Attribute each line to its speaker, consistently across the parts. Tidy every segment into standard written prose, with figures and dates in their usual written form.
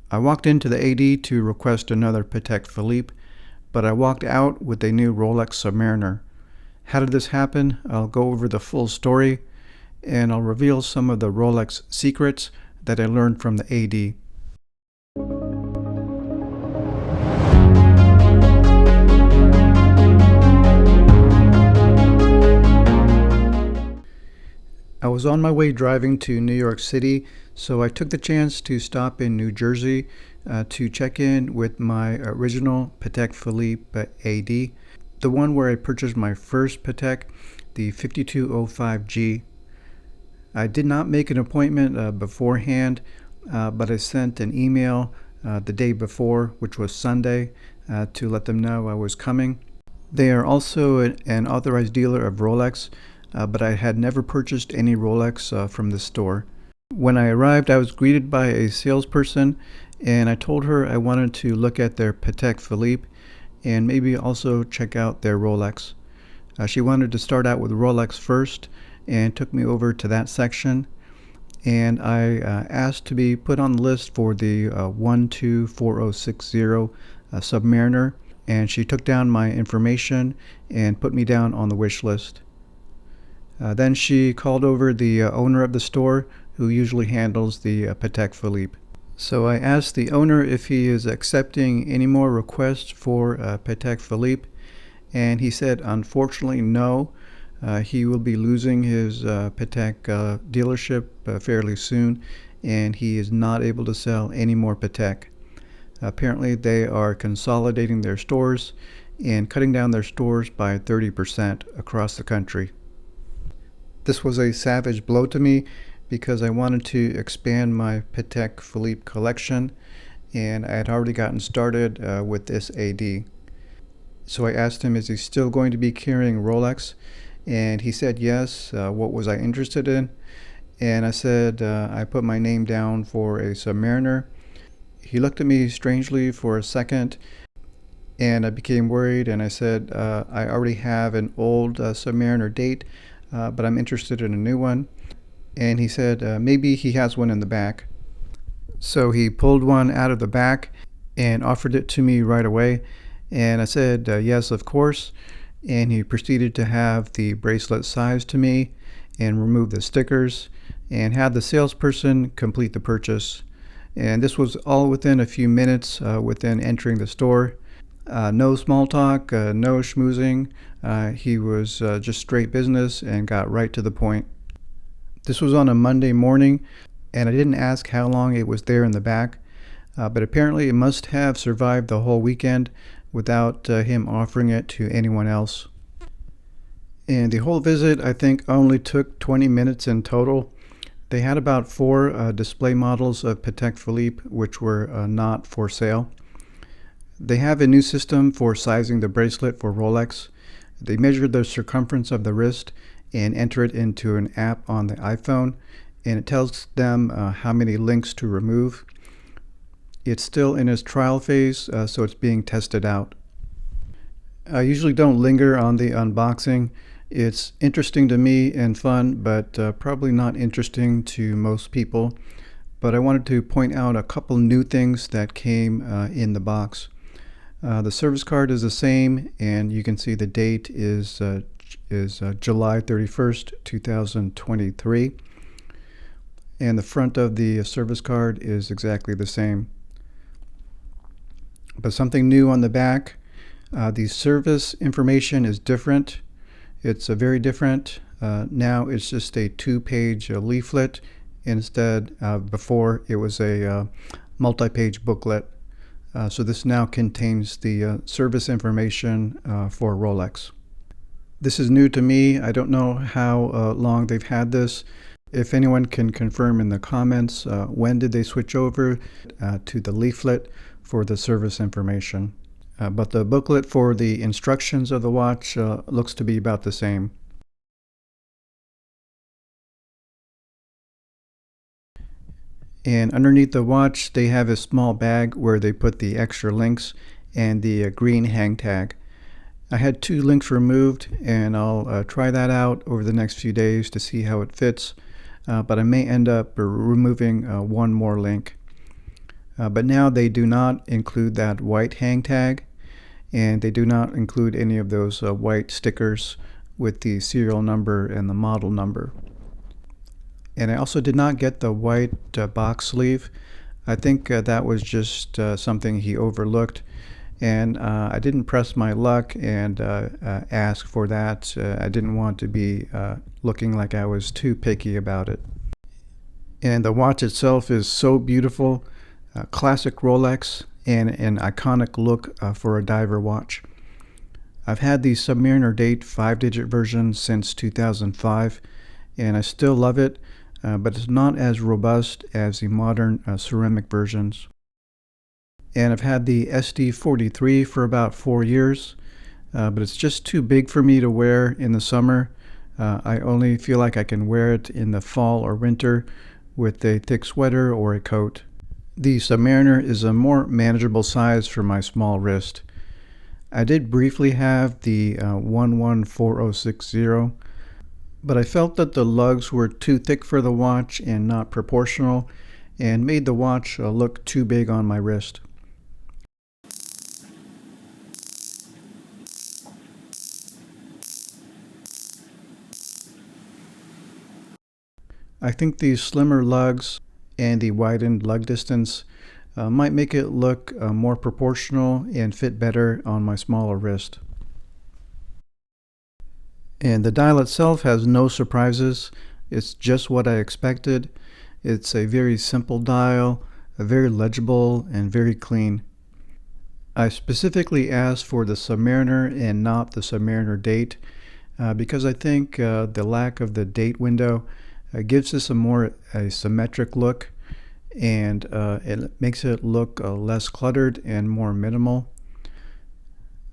Speaker 1: I walked into the AD to request another Patek Philippe, but I walked out with a new Rolex Submariner. How did this happen? I'll go over the full story, and I'll reveal some of the Rolex secrets that I learned from the AD. I was on my way driving to New York City, so I took the chance to stop in New Jersey to check in with my original Patek Philippe AD, the one where I purchased my first Patek, the 5205G. I did not make an appointment beforehand, but I sent an email the day before, which was Sunday, to let them know I was coming. They are also an authorized dealer of Rolex, but I had never purchased any Rolex from the store. When I arrived, I was greeted by a salesperson, and I told her I wanted to look at their Patek Philippe and maybe also check out their Rolex. She wanted to start out with Rolex first and took me over to that section, and I asked to be put on the list for the 124060 Submariner, and she took down my information and put me down on the wish list. Then she called over the owner of the store, who usually handles the Patek Philippe. So I asked the owner if he is accepting any more requests for Patek Philippe, and he said unfortunately no. He will be losing his Patek dealership fairly soon, and he is not able to sell any more Patek. Apparently they are consolidating their stores and cutting down their stores by 30% across the country. This was a savage blow to me because I wanted to expand my Patek Philippe collection, and I had already gotten started with this AD. So I asked him, is he still going to be carrying Rolex? And he said yes. What was I interested in? And I said I put my name down for a Submariner. He looked at me strangely for a second, and I became worried, and I said I already have an old Submariner date, but I'm interested in a new one. And he said maybe he has one in the back. So he pulled one out of the back and offered it to me right away, and I said yes, of course. And he proceeded to have the bracelet sized to me and remove the stickers and had the salesperson complete the purchase. And this was all within a few minutes within entering the store. No small talk, no schmoozing. He was just straight business and got right to the point. This was on a Monday morning, and I didn't ask how long it was there in the back, but apparently it must have survived the whole weekend without him offering it to anyone else. And the whole visit, I think, only took 20 minutes in total. They had about 4 display models of Patek Philippe which were not for sale. They have a new system for sizing the bracelet for Rolex. They measure the circumference of the wrist and enter it into an app on the iPhone, and it tells them how many links to remove. It's still in its trial phase, so it's being tested out. I usually don't linger on the unboxing. It's interesting to me and fun, but probably not interesting to most people. But I wanted to point out a couple new things that came in the box. The service card is the same, and you can see the date is July 31st, 2023. And the front of the service card is exactly the same. But something new on the back, the service information is different. It's very different. Now it's just a 2-page leaflet instead. Before it was a multi-page booklet. So this now contains the service information for Rolex. This is new to me. I don't know how long they've had this. If anyone can confirm in the comments, when did they switch over to the leaflet for the service information? But the booklet for the instructions of the watch looks to be about the same. And underneath the watch, they have a small bag where they put the extra links and the green hang tag. I had 2 links removed, and I'll try that out over the next few days to see how it fits, but I may end up removing 1 more link. But now they do not include that white hang tag, and they do not include any of those white stickers with the serial number and the model number. And I also did not get the white box sleeve. I think that was just something he overlooked, and I didn't press my luck and ask for that. I didn't want to be looking like I was too picky about it. And the watch itself is so beautiful, classic Rolex, and an iconic look for a diver watch. I've had the Submariner date 5-digit version since 2005, and I still love it, but it's not as robust as the modern ceramic versions. And I've had the SD43 for about 4 years, but it's just too big for me to wear in the summer. I only feel like I can wear it in the fall or winter with a thick sweater or a coat. The Submariner is a more manageable size for my small wrist. I did briefly have the 114060, but I felt that the lugs were too thick for the watch and not proportional, and made the watch look too big on my wrist. I think these slimmer lugs and the widened lug distance might make it look more proportional and fit better on my smaller wrist. And the dial itself has no surprises. It's just what I expected. It's a very simple dial, very legible and very clean. I specifically asked for the Submariner and not the Submariner date because I think the lack of the date window gives this a symmetric look, and it makes it look less cluttered and more minimal.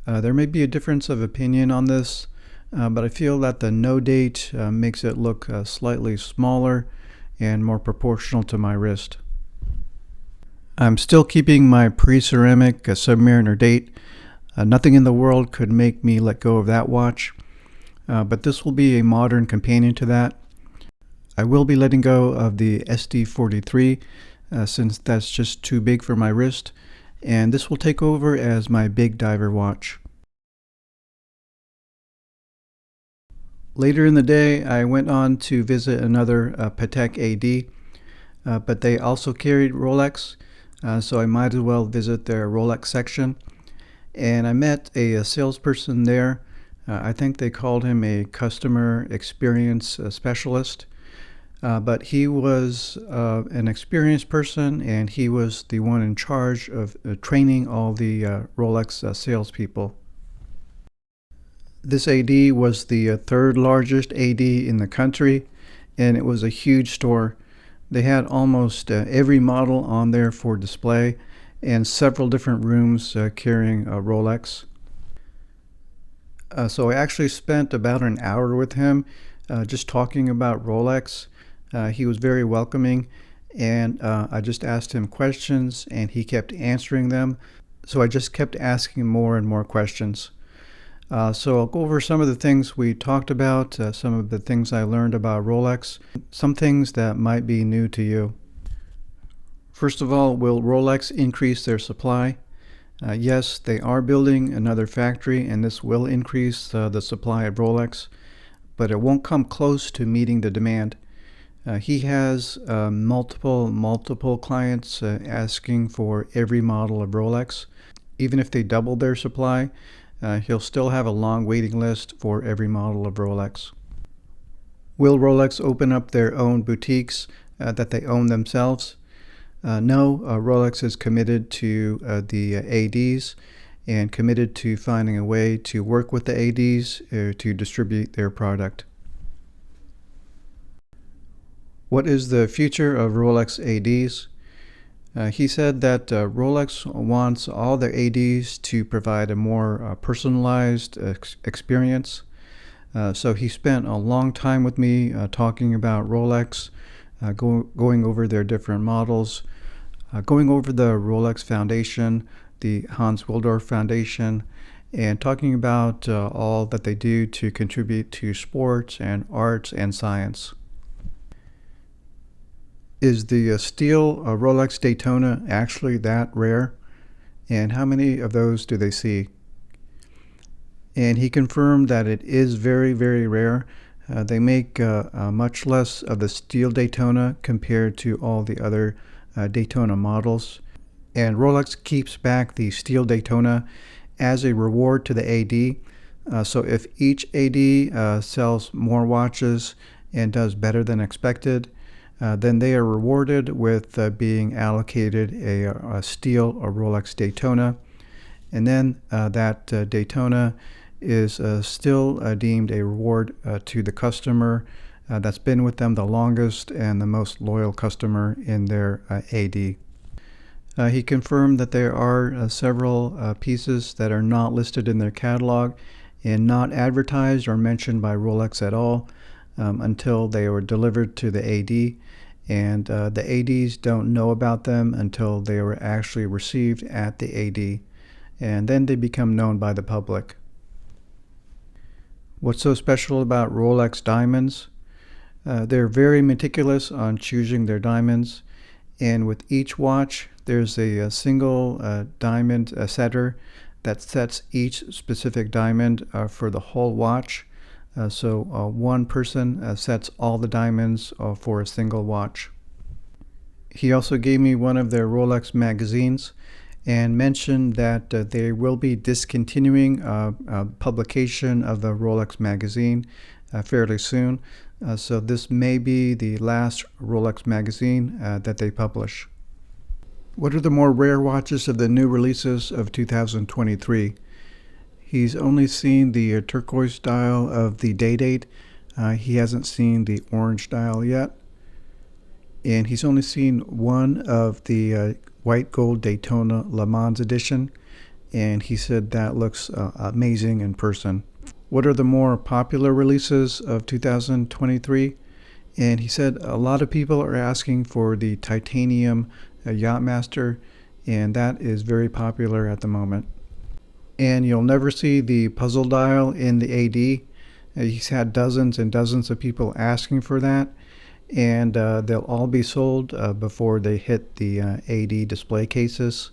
Speaker 1: There may be a difference of opinion on this, but I feel that the no date makes it look slightly smaller and more proportional to my wrist. I'm still keeping my pre-ceramic Submariner date. Nothing in the world could make me let go of that watch, but this will be a modern companion to that. I will be letting go of the SD43 since that's just too big for my wrist, and this will take over as my big diver watch. Later in the day, I went on to visit another Patek AD, but they also carried Rolex, so I might as well visit their Rolex section. And I met a salesperson there. I think they called him a customer experience specialist. But he was an experienced person, and he was the one in charge of training all the Rolex salespeople. This AD was the third largest AD in the country, and it was a huge store. They had almost every model on there for display, and several different rooms carrying a Rolex. So I actually spent about an hour with him just talking about Rolex. He was very welcoming, and I just asked him questions, and he kept answering them. So I just kept asking more and more questions. So I'll go over some of the things we talked about, some of the things I learned about Rolex, some things that might be new to you. First of all, will Rolex increase their supply? Yes, they are building another factory, and this will increase the supply of Rolex, but it won't come close to meeting the demand. He has multiple clients asking for every model of Rolex. Even if they double their supply, he'll still have a long waiting list for every model of Rolex. Will Rolex open up their own boutiques that they own themselves? No, Rolex is committed to the ADs and committed to finding a way to work with the ADs to distribute their product. What is the future of Rolex ADs? He said that Rolex wants all their ADs to provide a more personalized experience. So he spent a long time with me talking about Rolex, going over their different models, going over the Rolex Foundation, the Hans Wilsdorf Foundation, and talking about all that they do to contribute to sports and arts and science. Is the steel Rolex Daytona actually that rare? And how many of those do they see? And he confirmed that it is very, very rare. They make much less of the steel Daytona compared to all the other Daytona models. And Rolex keeps back the steel Daytona as a reward to the AD. So if each AD sells more watches and does better than expected, then they are rewarded with being allocated a steel or Rolex Daytona. And then that Daytona is still deemed a reward to the customer that's been with them the longest and the most loyal customer in their AD. He confirmed that there are several pieces that are not listed in their catalog and not advertised or mentioned by Rolex at all until they were delivered to the AD. And the ADs don't know about them until they were actually received at the AD. And then they become known by the public. What's so special about Rolex diamonds? They're very meticulous on choosing their diamonds, and with each watch there's a single diamond setter that sets each specific diamond for the whole watch. So one person sets all the diamonds for a single watch. He also gave me one of their Rolex magazines and mentioned that they will be discontinuing publication of the Rolex magazine fairly soon. So this may be the last Rolex magazine that they publish. What are the more rare watches of the new releases of 2023? He's only seen the turquoise dial of the Day-Date. He hasn't seen the orange dial yet. And he's only seen one of the white gold Daytona Le Mans edition, and he said that looks amazing in person. What are the more popular releases of 2023? And he said a lot of people are asking for the titanium Yachtmaster, and that is very popular at the moment. And you'll never see the puzzle dial in the AD. He's had dozens and dozens of people asking for that, and they'll all be sold before they hit the AD display cases.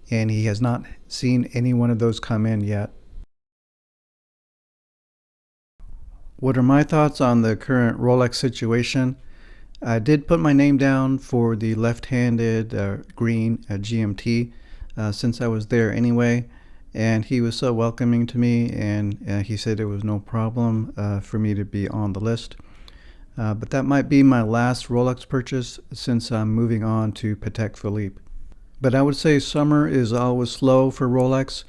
Speaker 1: And he has not seen any one of those come in yet. What are my thoughts on the current Rolex situation? I did put my name down for the left-handed green GMT since I was there anyway, and he was so welcoming to me, and he said it was no problem for me to be on the list. But that might be my last Rolex purchase since I'm moving on to Patek Philippe. But I would say summer is always slow for Rolex,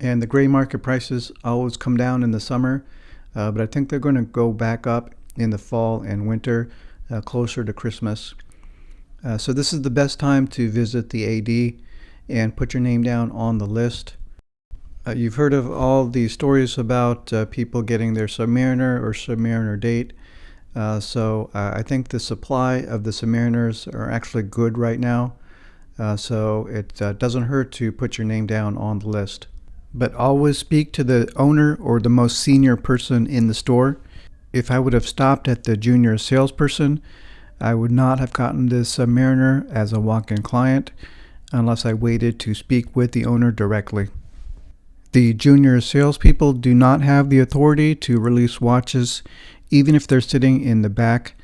Speaker 1: and the gray market prices always come down in the summer. But I think they're going to go back up in the fall and winter, closer to Christmas. So this is the best time to visit the AD and put your name down on the list. You've heard of all the stories about people getting their Submariner or Submariner date. So I think the supply of the Submariners are actually good right now. So it doesn't hurt to put your name down on the list. But always speak to the owner or the most senior person in the store. If I would have stopped at the junior salesperson, I would not have gotten this Submariner as a walk-in client unless I waited to speak with the owner directly. The junior salespeople do not have the authority to release watches, even if they're sitting in the back,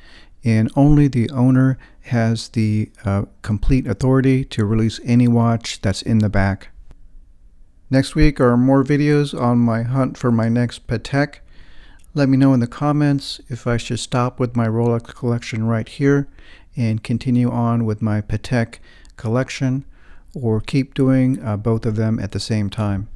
Speaker 1: and only the owner has the complete authority to release any watch that's in the back. Next week are more videos on my hunt for my next Patek. Let me know in the comments if I should stop with my Rolex collection right here and continue on with my Patek collection, or keep doing both of them at the same time.